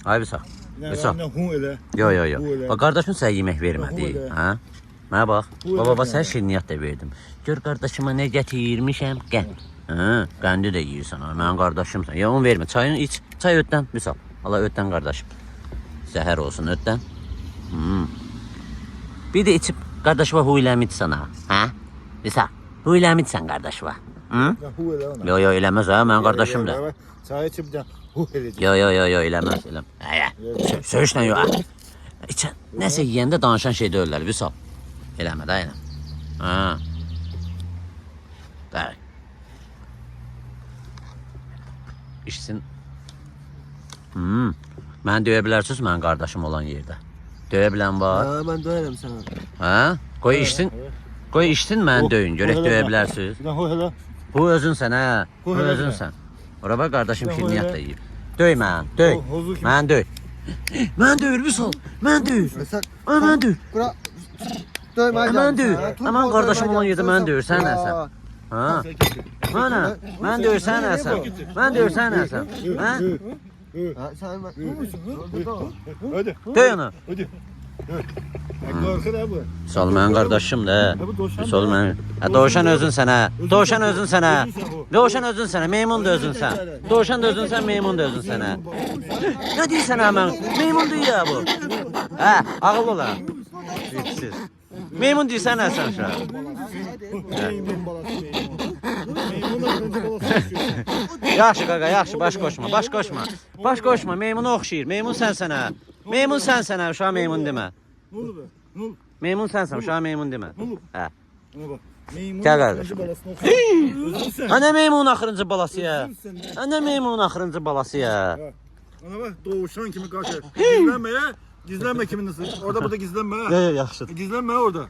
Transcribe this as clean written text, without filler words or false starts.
Ay bir sağ. Bir sağ. Hu elə. Yo yo yo. Bu elə. Bak kardeşim sen yemek vermedi. Bu elə. Ha? Mənə bax. Bu Baba elə sen yəni. şirniyyat da verdim. Gör kardeşime ne getirmişəm. Gel. Ha, qəndi də yeyirsən ha. Mənim qardaşımsan. Ya onu vermə. Çayını iç. Çay ötdən. Misal. Allah ötdən qardaşım. Zəhər olsun ötdən. Bir de içip kardeşime huyləmid sana. Ha? Misal. Huyləmid sen kardeşime. Hı? Hu elə ona. Yo yo eləməz ha. Mənim qardaşım da. Çay içib də hu eləcək. Yo eləməz. Söyüşlə yo. İçən. Nəsə yeyəndə danışan şey deyirlər. Vüsal. Eləmə də elə. Ha. Bəli. İçsin. Mən döyə bilərsiniz mənim qardaşım olan yerdə. Döyə bilən var. Ha, mən döyərəm sənə. Ha? Qoy içsin. Qoy içsin mən döyün. Görək döyə bilərsiniz. Bir də hu elə. Bu özünsən hə. Bu Bu elə. özünsən. Ora bax qardaşım Bu şirniyyat elə. da yeyib. Döy mən. Döy. O, huzu kimi. Mən döy. Mən döyür Vüsal. Mən döyür. Mən döyür. Bura döymə. Mən döyür. Aman qardaşım olan yerdə mən döyür. Sən nəsən? Ha? Mana, mən döyürsən nəsən? Mən döyürsən nəsən? Ha? Ha, sən Hadi. Döy onu. Hadi. Qorxu da bu. Vüsal mənim qardaşım da. Vüsal mənim. Ha Doğuşan özünsən ha. Doğuşan özünsən ha. Doğuşan özünsən ha. Meymun da özünsən. Doğuşan da özünsən, meymun da özünsən ha. Nə deyirsən ha mən? Meymun deyir ya bu. Hə, ağıllı ola. Fiksiz. Meymun deyirsən nəsən şu an? Meymun balası. Meymun balası. Yaxşı qaqa, yaxşı, baş qoşma, baş qoşma. Baş qoşma, meymuna oxşayır. Meymun sənsən ha. Meymun sənsən ha, uşağa meymun demə. Ne oldu be? Ne oldu? Meymun sənsən, uşağa meymun demə. Hə. Ona bak. Meymun Gel kardeşim. balasını oxuyur. Özün sen. Ha nə meymun axırıncı balası ya? Özün sen. Ha nə meymun axırıncı balası ya? Ona bak doğuşan kimi karşı. Gizlenme ya. Gizlenme kimin nasıl? Orada burada gizlenme ha. Yaxşı. Gizlenme orada.